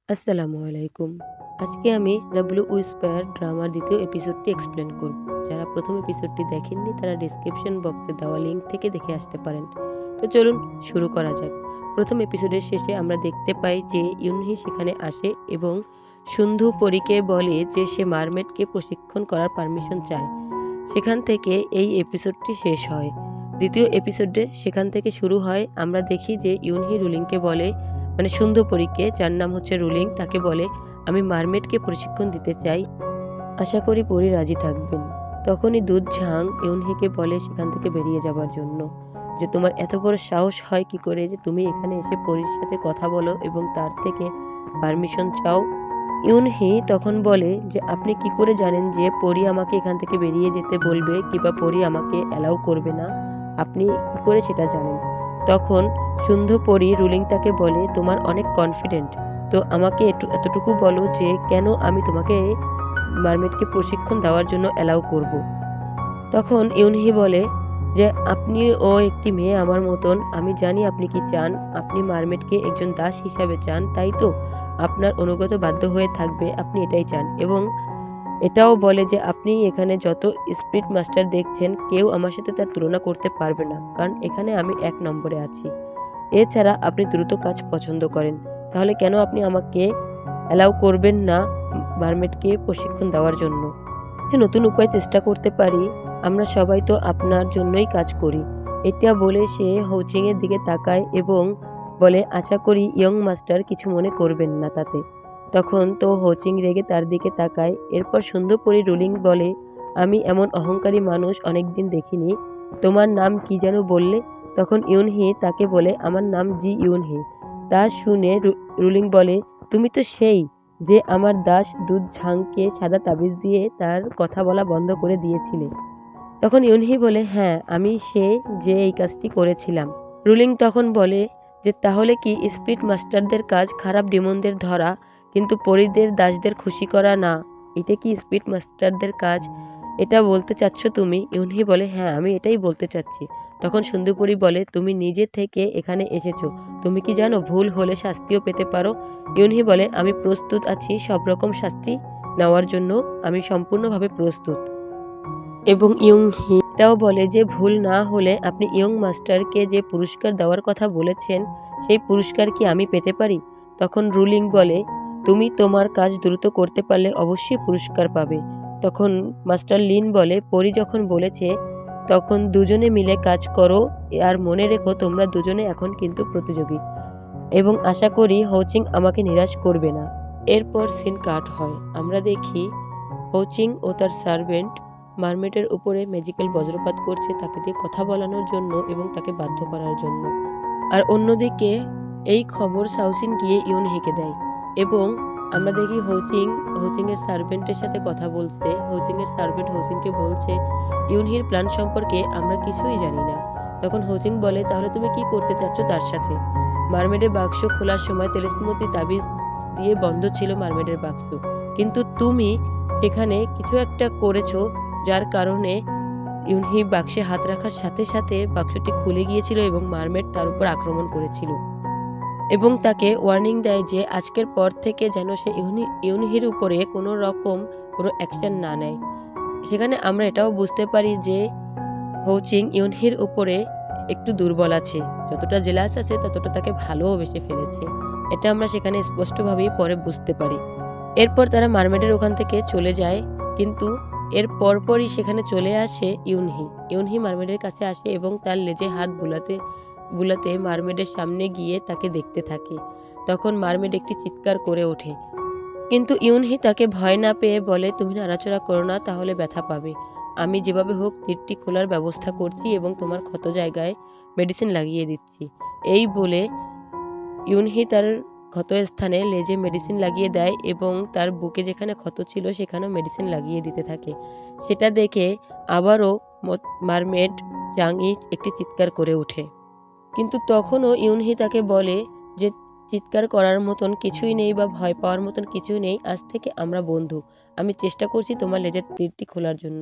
আসসালামু আলাইকুম। আজকে আমি দ্য ব্লু হুইসপার ড্রামার দ্বিতীয় এপিসোডটি এক্সপ্লেন করব। যারা প্রথম এপিসোডটি দেখেননি তারা ডেসক্রিপশন বক্সে দেওয়া লিঙ্ক থেকে দেখে আসতে পারেন। তো চলুন শুরু করা যাক। প্রথম এপিসোডের শেষে আমরা দেখতে পাই যে ইউনহি সেখানে আসে এবং সুন্ধু পরীকে বলে যে সে মারমেডকে প্রশিক্ষণ করার পারমিশন চায়। সেখান থেকে এই এপিসোডটি শেষ হয়। দ্বিতীয় এপিসোডে সেখান থেকে শুরু হয়। আমরা দেখি যে ইউনহি রুলিংকে বলে, মানে সুন্দরপরীকে, যার নাম হচ্ছে রুলিং, তাকে বলে আমি মারমেডকে প্রশিক্ষণ দিতে চাই, আশা করি পরি রাজি থাকবেন। তখনই দুধ ঝাং ইউনহিকে বলে সেখান থেকে বেরিয়ে যাবার জন্য, যে তোমার এত বড় সাহস হয় কি করে যে তুমি এখানে এসে পরির সাথে কথা বলো এবং তার থেকে পারমিশন চাও। ইউনহি তখন বলে যে আপনি কি করে জানেন যে পরি আমাকে এখান থেকে বেরিয়ে যেতে বলবে কিংবা পরি আমাকে অ্যালাউ করবে না, আপনি কি করে সেটা জানেন? তখন সুন্ধু পরি রুলিং তাকে বলে তোমার অনেক কনফিডেন্ট, তো আমাকে এতটুকু বলো যে কেন আমি তোমাকে মারমেডকে প্রশিক্ষণ দেওয়ার জন্য অ্যালাউ করব। তখন ইউনহি বলে যে আপনিও একটি মেয়ে আমার মতন, আমি জানি আপনি কি চান, আপনি মারমেডকে একজন দাস হিসাবে চান, তাই তো আপনার অনুগত বাধ্য হয়ে থাকবে, আপনি এটাই চান। এবং এটাও বলে যে আপনি এখানে যত স্পিরিট মাস্টার দেখছেন কেউ আমার সাথে তার তুলনা করতে পারবে না, কারণ এখানে আমি 1 নম্বরে আছি। এছাড়া আপনি দ্রুত কাজ পছন্দ করেন, তাহলে কেন আপনি আমাকে অ্যালাউ করবেন না মারমেডকে প্রশিক্ষণ দেওয়ার জন্য? যে নতুন উপায় চেষ্টা করতে পারি, আমরা সবাই তো আপনার জন্যই কাজ করি। এটা বলে সে হৌচিং এর দিকে তাকায় এবং বলে আশা করি ইয়ং মাস্টার কিছু মনে করবেন না তাতে। তখন তো হৌচিং রেগে তার দিকে তাকায়। এরপর সুন্দরপরী রুলিং বলে আমি এমন অহংকারী মানুষ অনেকদিন দেখিনি, তোমার নাম কি যেন বললে? তখন ইউনহি তাকে বলে আমার নাম জি ইউনহি। তা শুনে রুলিং বলে তুমি তো সেই যে আমার দাস দুধ ঝাংকে সাদা তাবিজ দিয়ে তার কথা বলা বন্ধ করে দিয়েছিলে। তখন ইউনহি বলে হ্যাঁ আমি সে যে এই কাজটি করেছিলাম। রুলিং তখন বলে যে তাহলে কি স্পিরিট মাস্টারদের কাজ খারাপ ডিমনদের ধরা, কিন্তু পরীদের দাসদের খুশি করা না, এটা কি স্পিরিট মাস্টারদের কাজ? এটা বলতে চাচ্ছ তুমি? ইউনহি বলে হ্যাঁ আমি এটাই বলতে চাচ্ছি। তখন সুন্দরপরী বলে তুমি নিজে থেকে এখানে এসেছো, তুমি কি জানো ভুল হলে শাস্তিও পেতে পারো? ইউনহি বলে আমি প্রস্তুত আছি সব রকম শাস্তি নেওয়ার জন্য, আমি সম্পূর্ণভাবে প্রস্তুত। এবং ইয়ংহি এটাও বলে যে ভুল না হলে আপনি ইয়ং মাস্টারকে যে পুরস্কার দেওয়ার কথা বলেছেন সেই পুরস্কার কি আমি পেতে পারি? তখন রুলিং বলে তুমি তোমার কাজ দ্রুত করতে পারলে অবশ্যই পুরস্কার পাবে। তখন মাস্টার লিন বলে পরি যখন বলেছে তখন দুজনে মিলে কাজ করো, আর মনে রেখো তোমরা দুজনে এখন কিন্তু প্রতিযোগী, এবং আশা করি হৌচিং আমাকে নিরাশ করবে না। এরপর সিন কাট হয়। আমরা দেখি হৌচিং ও তার সার্ভেন্ট মারমেডের উপরে ম্যাজিক্যাল বজ্রপাত করছে তাকে দিয়ে কথা বলানোর জন্য এবং তাকে বাধ্য করার জন্য। আর অন্যদিকে এই খবর সাউসিন গিয়ে ইউনহিকে দেয় এবং আমরা দেখি হৌচিং এর সার্ভেন্টের সাথে কথা বলছে। হৌচিং এর সার্ভেন্ট হৌচিংকে বলছে ইউনহির প্ল্যান সম্পর্কে আমরা কিছুই জানি না। তখন হৌচিং বলে তাহলে তুমি কি করতে চাচ্ছ তার সাথে? মারমেডের বাক্স খোলার সময় তেলেসমতি তাবিজ দিয়ে বন্ধ ছিল মারমেডের বাক্স, কিন্তু তুমি সেখানে কিছু একটা করেছো যার কারণে ইউনহি বাক্সে হাত রাখার সাথে সাথে বাক্সটি খুলে গিয়েছিল এবং মারমেড তার উপর আক্রমণ করেছিল এবং তাকে ওয়ার্নিং দেয় যে আজকের পর থেকে যেন সে ইউনহির উপরে কোনো রকম কোনো অ্যাকশন না নেয়। সেখানে আমরা এটাও বুঝতে পারি যে হৌচিং ইউনহির উপরে একটু দুর্বল আছে, যতটা জেলাস আছে ততটা তাকে ভালোবেসে ফেলেছে। এটা আমরা সেখানে স্পষ্টভাবেই পরে বুঝতে পারি। এরপর তারা মারমেডের ওখান থেকে চলে যায়, কিন্তু এর পরপরই সেখানে চলে আসে ইউনহি মারমেডের কাছে আসে এবং তার লেজে হাত বুলাতে বুলাতে মারমেডের সামনে গিয়ে তাকে দেখতে থাকে। তখন মারমেড একটি চিৎকার করে ওঠে, কিন্তু ইউনহি তাকে ভয় না পেয়ে বলে তুমি নাড়াচড়া করো না, তাহলে ব্যথা পাবে। আমি যেভাবে হোক তীরটি খোলার ব্যবস্থা করছি এবং তোমার ক্ষত জায়গায় মেডিসিন লাগিয়ে দিচ্ছি। এই বলে ইউনহি তার ক্ষতস্থানে লেজে মেডিসিন লাগিয়ে দেয় এবং তার বুকে যেখানে ক্ষত ছিল সেখানেও মেডিসিন লাগিয়ে দিতে থাকে। সেটা দেখে আবারও মারমেড জাংই একটি চিৎকার করে ওঠে, কিন্তু তখনও ইউনহি তাকে বলে যে চিৎকার করার মতন কিছুই নেই বা ভয় পাওয়ার মতন কিছুই নেই, আজ থেকে আমরা বন্ধু, আমি চেষ্টা করছি তোমার লেজের তীরটি খোলার জন্য।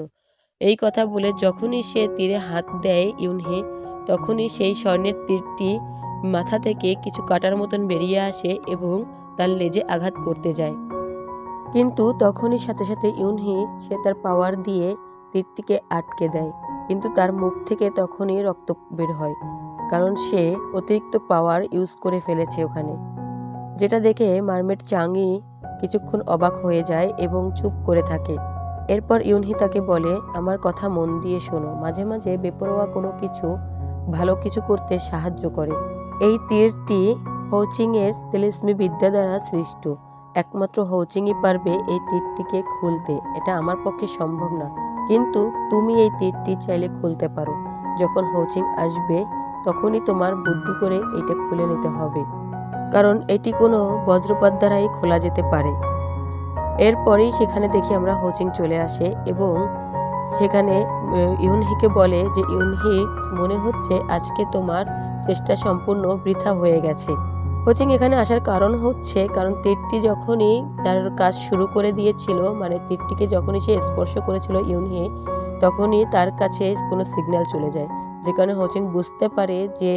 এই কথা বলে যখনই সে তীরে হাত দেয় ইউনহি, তখনই সেই স্বর্ণের তীরটি মাথা থেকে কিছু কাটার মতন বেরিয়ে আসে এবং তার লেজে আঘাত করতে যায়। কিন্তু তখনই সাথে সাথে ইউনহি সে তার পাওয়ার দিয়ে তীরটিকে আটকে দেয়, কিন্তু তার মুখ থেকে তখনই রক্ত বের হয়, কারণ সে অতিরিক্ত পাওয়ার ইউজ করে ফেলেছে ওখানে। যেটা দেখে মারমেড চাংই কিছুক্ষণ অবাক হয়ে যায় এবং চুপ করে থাকে। এরপর ইউনহি তাকে বলে, আমার কথা মন দিয়ে শোনো, মাঝে মাঝে বেপরোয়া কোনো কিছু ভালো কিছু করতে সাহায্য করে। এই তীরটি হৌচিং এর তেলিস্মি বিদ্যা দ্বারা সৃষ্ট। একমাত্র হৌচিংই পারবে এই তীরটিকে খুলতে। এটা আমার পক্ষে সম্ভব না, কিন্তু তুমি এই তীরটি চাইলে খুলতে পারো। যখন হৌচিং আসবে তখনই তোমার বুদ্ধি করে এটা খুলে নিতে হবে, কারণ এটি কোনো বজ্রপাত দ্বারাই খোলা যেতে পারে। এরপরেই সেখানে দেখি আমরা হৌচিং চলে আসে এবং সেখানে ইউনহিকে বলে যে, ইউনহি, মনে হচ্ছে আজকে তোমার চেষ্টা সম্পূর্ণ বৃথা হয়ে গেছে। হৌচিং এখানে আসার কারণ হচ্ছে, কারণ তীরটি যখনই তার কাজ শুরু করে দিয়েছিল, মানে তীরটিকে যখনই সে স্পর্শ করেছিল ইউনহি, তখনই তার কাছে কোনো সিগন্যাল চলে যায়, যে কারণে হৌচিং বুঝতে পারে যে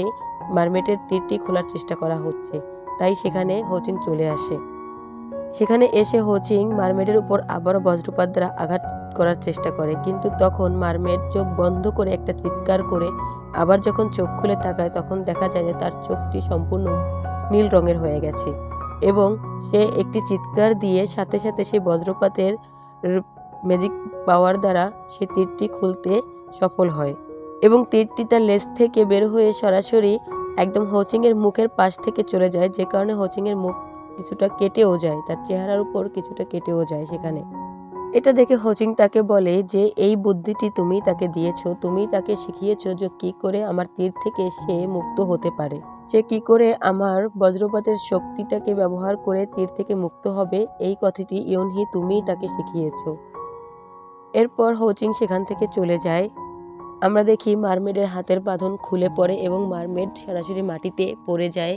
মারমেটের তীরটি খোলার চেষ্টা করা হচ্ছে। তাই সেখানে হৌচিং চলে আসে। সেখানে এসে হৌচিং মারমেডের উপর আবারও বজ্রপাত দ্বারা আঘাত করার চেষ্টা করে, কিন্তু তখন মারমেড চোখ বন্ধ করে একটা চিৎকার করে আবার যখন চোখ খুলে তাকায়, তখন দেখা যায় যে তার চোখটি সম্পূর্ণ নীল রঙের হয়ে গেছে এবং সে একটি চিৎকার দিয়ে সাথে সাথে সেই বজ্রপাতের ম্যাজিক পাওয়ার দ্বারা সে তীরটি খুলতে সফল হয় এবং তীরটি তার লেজ থেকে বের হয়ে সরাসরি একদম হৌচিং এর মুখের পাশ থেকে চলে যায়, যে কারণে হৌচিং এর মুখ কিছুটা কেটেও যায়, তার চেহারার উপর কিছুটা কেটেও যায় সেখানে। এটা দেখে হৌচিং তাকে বলে যে, এই বুদ্ধিটি তুমি তাকে দিয়েছো, তুমি তাকে শিখিয়েছো যে কি করে আমার তীর থেকে সে মুক্ত হতে পারে, সে কি করে আমার বজ্রপাতের শক্তিটাকে ব্যবহার করে তীর থেকে মুক্ত হবে, এই কথাটি ইউনহি তুমিই তাকে শিখিয়েছো। এরপর হৌচিং সেখান থেকে চলে যায়। আমরা দেখি মারমেডের হাতের বাঁধন খুলে পড়ে এবং মারমেড সরাসরি মাটিতে পড়ে যায়,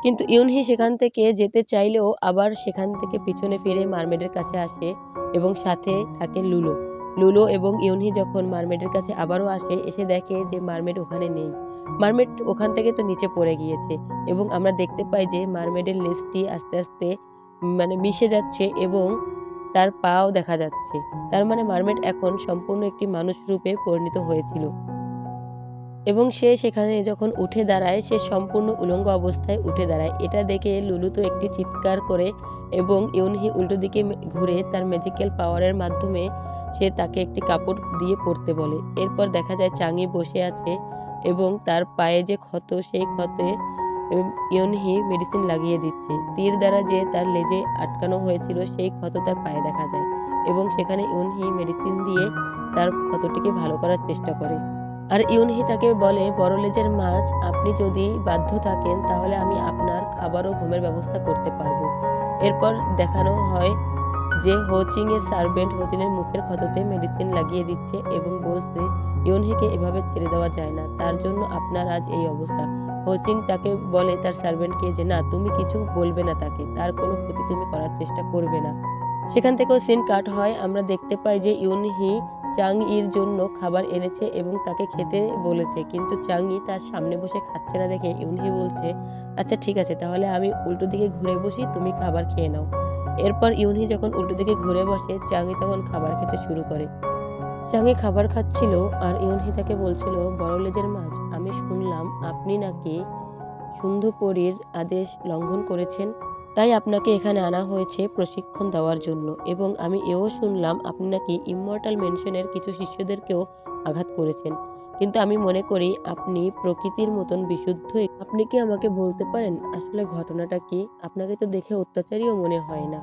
কিন্তু ইউনহি সেখান থেকে যেতে চাইলেও আবার সেখান থেকে পিছনে ফিরে মারমেডের কাছে আসে এবং সাথে থাকে লুলো। লুলো এবং ইউনহি যখন মারমেডের কাছে আবারও আসে, এসে দেখে যে মারমেড ওখানে নেই। মারমেড ওখান থেকে তো নিচে পড়ে গিয়েছে এবং আমরা দেখতে পাই যে মারমেডের লেজটি আস্তে আস্তে মানে মিশে যাচ্ছে এবং তার পাও দেখা যাচ্ছে। তার মানে মারমেড এখন সম্পূর্ণ একটি মানুষ রূপে পরিণত হয়েছিল এবং সে সেখানে যখন উঠে দাঁড়ায়, সে সম্পূর্ণ উলঙ্গ অবস্থায় উঠে দাঁড়ায়। এটা দেখে লুলু তো একটি চিৎকার করে এবং ইউনহি উল্টো দিকে ঘুরে তার ম্যাজিক্যাল পাওয়ারের মাধ্যমে সে তাকে একটি কাপড় দিয়ে পরতে বলে। এরপর দেখা যায় চাঙি বসে আছে এবং তার পায়ে যে ক্ষত, সেই ক্ষতে ইউনহি মেডিসিন লাগিয়ে দিচ্ছে। তীর দ্বারা যে তার লেজে আটকানো হয়েছিল সেই ক্ষত তার পায়ে দেখা যায় এবং সেখানে ইউনহি মেডিসিন দিয়ে তার ক্ষতটিকে ভালো করার চেষ্টা করে। আর ইউনহি তাকে বলে, বড় লেজের মাছ, আপনি যদি বাধ্য থাকেন তাহলে আমি আপনার খাবার ও ঘুমের ব্যবস্থা করতে পারবো। এরপর দেখানো হয় যে হৌচিং এর সার্ভেন্ট হৌচিং এর মুখের ক্ষততে মেডিসিন লাগিয়ে দিচ্ছে এবং বলছে, ইউনহিকে এভাবে ছেড়ে দেওয়া যায় না, তার জন্য আপনার আজ এই অবস্থা। হৌচিং তাকে বলে তার সার্ভেন্টকে যে, না, তুমি কিছু বলবে না তাকে, তার কোনো ক্ষতি তুমি করার চেষ্টা করবে না। সেখান থেকেও সিন কাট হয়। আমরা দেখতে পাই যে ইউনহি চাং ইর জন্য খাবার এনেছে এবং তাকে খেতে বলেছে, কিন্তু চাং ই তার সামনে বসে খাচ্ছে না দেখে ইউনহি বলছে, আচ্ছা ঠিক আছে, তাহলে আমি উল্টো দিকে ঘুরে বসি, তুমি খাবার খেয়ে নাও। এরপর ইউনহি যখন উল্টো দিকে ঘুরে বসে, চাং ই তখন খাবার খেতে শুরু করে। চাং ই খাবার খাচ্ছিল আর ইউনহি তাকে বলছিল, বড় লেজের মাছ, আমি শুনলাম আপনি নাকি সুন্ধপরীর আদেশ লঙ্ঘন করেছেন, তাই আপনাকে এখানে আনা হয়েছে প্রশিক্ষণ দেওয়ার জন্য, এবং আমি এও শুনলাম আপনি নাকি ইমমর্টাল মেনশনের কিছু শিষ্যদেরকেও আঘাত করেছেন, কিন্তু আমি মনে করি আপনি প্রকৃতির মতন বিশুদ্ধ। আপনি কি আমাকে বলতে পারেন আসলে ঘটনাটা কি? আপনাকে তো দেখে অত্যাচারীও মনে হয় না।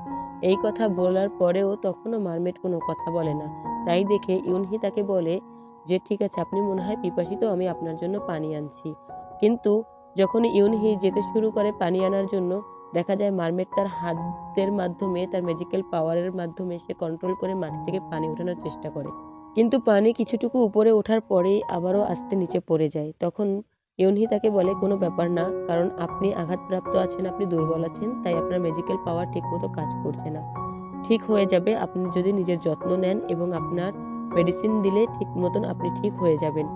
এই কথা বলার পরেও তখনও মারমেড কোনো কথা বলে না। তাই দেখে ইউনহি তাকে বলে যে, ঠিক আছে, আপনি মনে হয় পিপাসিত, আমি আপনার জন্য পানি আনছি। কিন্তু যখনই ইউনহি যেতে শুরু করে পানি আনার জন্য, দেখা যায় মারমেড তার হাতের মাধ্যমে, তার ম্যাজিক্যাল পাওয়ারের মাধ্যমে সে কন্ট্রোল করে মাটি থেকে পানি ওঠানোর চেষ্টা করে, কিন্তু পানি কিছুটুকু উপরে ওঠার পরেই আবারও আস্তে নিচে পড়ে যায়। তখন ইউনহি তাকে বলে, কোনো ব্যাপার না, কারণ আপনি আঘাতপ্রাপ্ত আছেন, আপনি দুর্বল আছেন, তাই আপনার ম্যাজিক্যাল পাওয়ার ঠিকমতো কাজ করছে না, ঠিক হয়ে যাবে আপনি যদি নিজের যত্ন নেন এবং আপনার মেডিসিন দিলে ঠিক মতন আপনি ঠিক হয়ে যাবেন।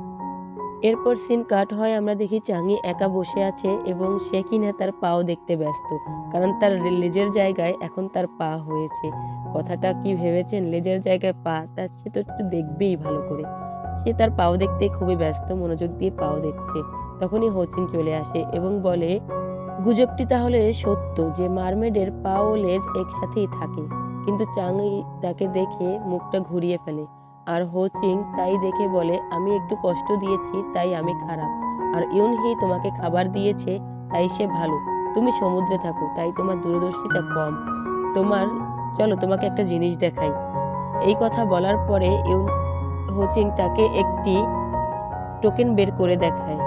এরপর সিন কাট হয়, আমরা দেখি চাঙি একা বসে আছে এবং সে কিনা তার পাও দেখতে ব্যস্ত, কারণ তার লেজের জায়গায় এখন তার পা হয়েছে। কথাটা কি ভেবেছেন, লেজের জায়গায় পা, তা সে তো একটু দেখবেই ভালো করে। সে তার পাও দেখতে খুবই ব্যস্ত, মনোযোগ দিয়ে পাও দেখছে। তখনই হোচিং চলে আসে এবং বলে, গুজবটি তাহলে সত্য যে মারমেডের পা ও লেজ একসাথেই থাকে। কিন্তু চাঙি তাকে দেখে মুখটা ঘুরিয়ে ফেলে, আর হোচিং তাই দেখে বলে, আমি একটু কষ্ট দিয়েছি তাই আমি খারাপ, আর ইউনহি তোমাকে খাবার দিয়েছে তাই সে ভালো। তুমি সমুদ্রে থাকো তাই তোমার দূরদর্শিতা কম। চলো তোমাকে একটা জিনিস দেখাই। এই কথা বলার পরে হোচিং তাকে একটি টোকেন বের করে দেখায়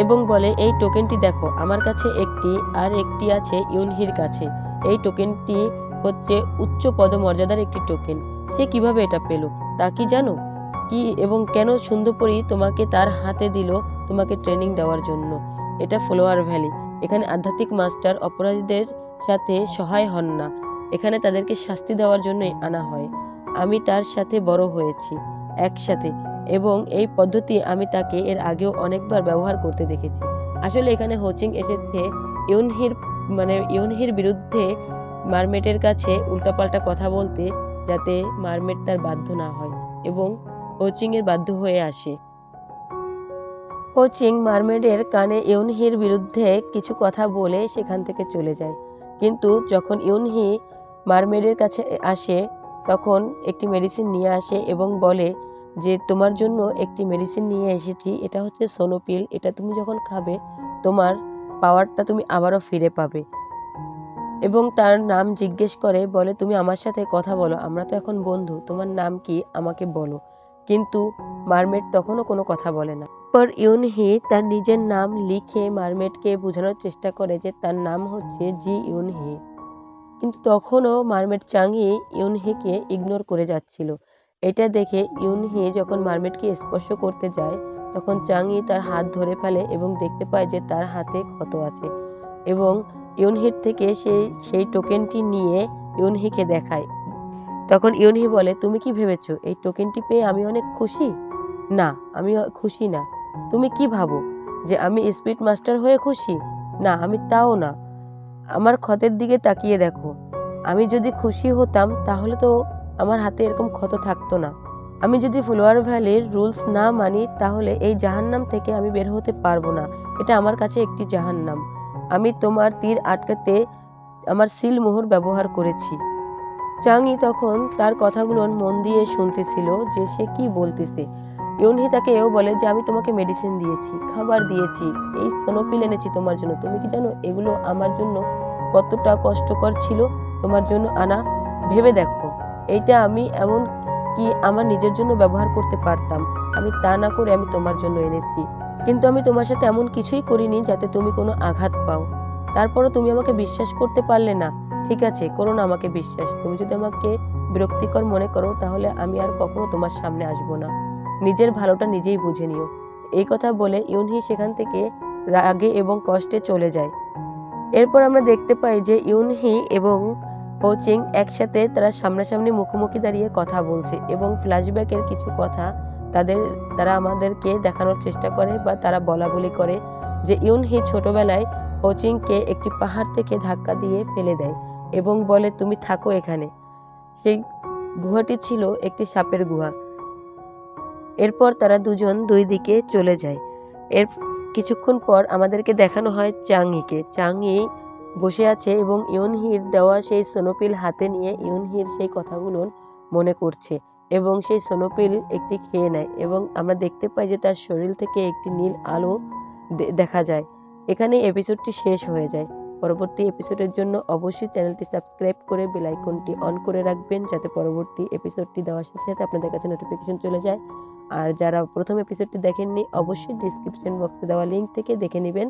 এবং বলে, এই টোকেনটি দেখো, আমার কাছে একটি, আর একটি আছে ইউনহির কাছে। এই টোকেনটি হচ্ছে উচ্চ পদমর্যাদার একটি টোকেন। সে কিভাবে এটা পেল তা কি জানো? কি এবং কেন সুন্দরপরী তোমাকে তার হাতে দিল তোমাকে ট্রেনিং দেওয়ার জন্য? এটা ফ্লোয়ার ভ্যালি। এখানে আধ্যাত্মিক মাস্টার অপরাধীদের সাথে সহায় হন না, এখানে তাদেরকে শাস্তি দেওয়ার জন্যই আনা হয়। আমি তার সাথে বড় হয়েছি একসাথে, এবং এই পদ্ধতি আমি তাকে এর আগেও অনেকবার ব্যবহার করতে দেখেছি। আসলে এখানে হোচিং এসেছে ইউনহির বিরুদ্ধে মারমেটের কাছে উল্টাপাল্টা কথা বলতে, যাতে মারমেট তার বাধ্য না হয় এবং হোচিং এর বাধ্য হয়ে আসে। হোচিং মারমেডের কানে ইউনহির বিরুদ্ধে কিছু কথা বলে সেখান থেকে চলে যায়। কিন্তু যখন ইউনহি মারমেডের কাছে আসে তখন একটি মেডিসিন নিয়ে আসে এবং বলে যে, তোমার জন্য একটি মেডিসিন নিয়ে এসেছি, এটা হচ্ছে সোনোপিল। এটা তুমি যখন খাবে তোমার পাওয়ারটা তুমি আবারও ফিরে পাবে। এবং তার নাম জিজ্ঞেস করে, বলে, তুমি আমার সাথে কথা বলো, আমরা তো এখন বন্ধু, তোমার নাম কি আমাকে বলো। কিন্তু মারমেড তখনও কোনো কথা বলে না। পর ইউনহি তার নিজের নাম লিখে মারমেডকে বোঝানোর চেষ্টা করে যে তার নাম হচ্ছে জি ইউনহি। কিন্তু তখনও মারমেড চাঙি ইউনহিকে ইগনোর করে যাচ্ছিল। এটা দেখে ইউনহি যখন মারমেডকে স্পর্শ করতে যায় তখন চাঙি তার হাত ধরে ফেলে এবং দেখতে পায় যে তার হাতে ক্ষত আছে, এবং ইউনহির থেকে সেই টোকেনটি নিয়ে ইউনহিকে দেখায়। তখন ইউনহি বলে, তুমি কি ভেবেছো এই টোকেনটি পেয়ে আমি অনেক খুশি? না, আমি খুশি না। তুমি কি ভাবো যে আমি স্পিড মাস্টার হয়ে খুশি? না, আমি তাও না। আমার ক্ষতের দিকে তাকিয়ে দেখো, আমি যদি খুশি হতাম তাহলে তো আমার হাতে এরকম ক্ষত থাকতো না। আমি যদি ফ্লোয়ার ভ্যালির রুলস না মানি তাহলে এই জাহান্নাম থেকে আমি বের হতে পারবো না। এটা আমার কাছে একটি জাহান্নাম। আমি তোমার তীর আটকাতে আমার সিল মোহর ব্যবহার করেছি। চাঙি তখন তার কথাগুলো মন দিয়ে শুনতেছিল যে সে কি বলতেছে। ইউনহি তাকে এও বলে যে, আমি তোমাকে মেডিসিন দিয়েছি, খাবার দিয়েছি, এই সোনোপিল এনেছি তোমার জন্য। তুমি কি জানো এগুলো আমার জন্য কতটা কষ্টকর ছিল তোমার জন্য আনা? ভেবে দেখো, এইটা আমি এমন কি আমার নিজের জন্য ব্যবহার করতে পারতাম, আমি তা না করে আমি তোমার জন্য এনেছি। কিন্তু আমি তোমার সাথে এমন কিছুই করিনি যাতে তুমি কোনো আঘাত পাও। তারপরও তুমি আমাকে বিশ্বাস করতে পারলে না। ঠিক আছে, করো না আমাকে বিশ্বাস। তুমি যদি আমাকে বিরক্তিকর মনে করো তাহলে আমি আর কখনো তোমার সামনে আসবো না। নিজের ভালোটা নিজেই বুঝে নিও। এই কথা বলে ইউনহি সেখান থেকে রাগে এবং কষ্টে চলে যায়। এরপর আমরা দেখতে পাই যে ইউনহি এবং হোচিং একসাথে তারা সামনাসামনি মুখোমুখি দাঁড়িয়ে কথা বলছে এবং ফ্ল্যাশব্যাকের কিছু কথা তারা আমাদেরকে দেখানোর চেষ্টা করে বা তারা বলা বলি করে যে ইউনহি ছোটবেলায় হোচিংকে একটি পাহাড় থেকে ধাক্কা দিয়ে ফেলে দেয় এবং বলে, তুমি থাকো এখানে। সেই গুহাটি ছিল একটি সাপের গুহা। এরপর তারা দুজন দুই দিকে চলে যায়। এর কিছুক্ষণ পর আমাদেরকে দেখানো হয় চাঙিকে। চাঙি বসে আছে এবং ইউনহির দেওয়া সেই সোনোপিল হাতে নিয়ে ইউনহির সেই কথাগুলো মনে করছে এবং সেই সোনোপিল একটি খেয়ে নেয় এবং আমরা দেখতে পাই যে তার শরীর থেকে একটি নীল আলো দেখা যায়। এখানে এপিসোডটি শেষ হয়ে যায়। পরবর্তী এপিসোডের জন্য অবশ্যই চ্যানেলটি সাবস্ক্রাইব করে বেল আইকনটি অন করে রাখবেন, যাতে পরবর্তী এপিসোডটি দেওয়ার সাথে সাথে আপনাদের কাছে নোটিফিকেশন চলে যায়। আর যারা প্রথম এপিসোডটি দেখেননি অবশ্যই ডিসক্রিপশন বক্সে দেওয়া লিঙ্ক থেকে দেখে নেবেন।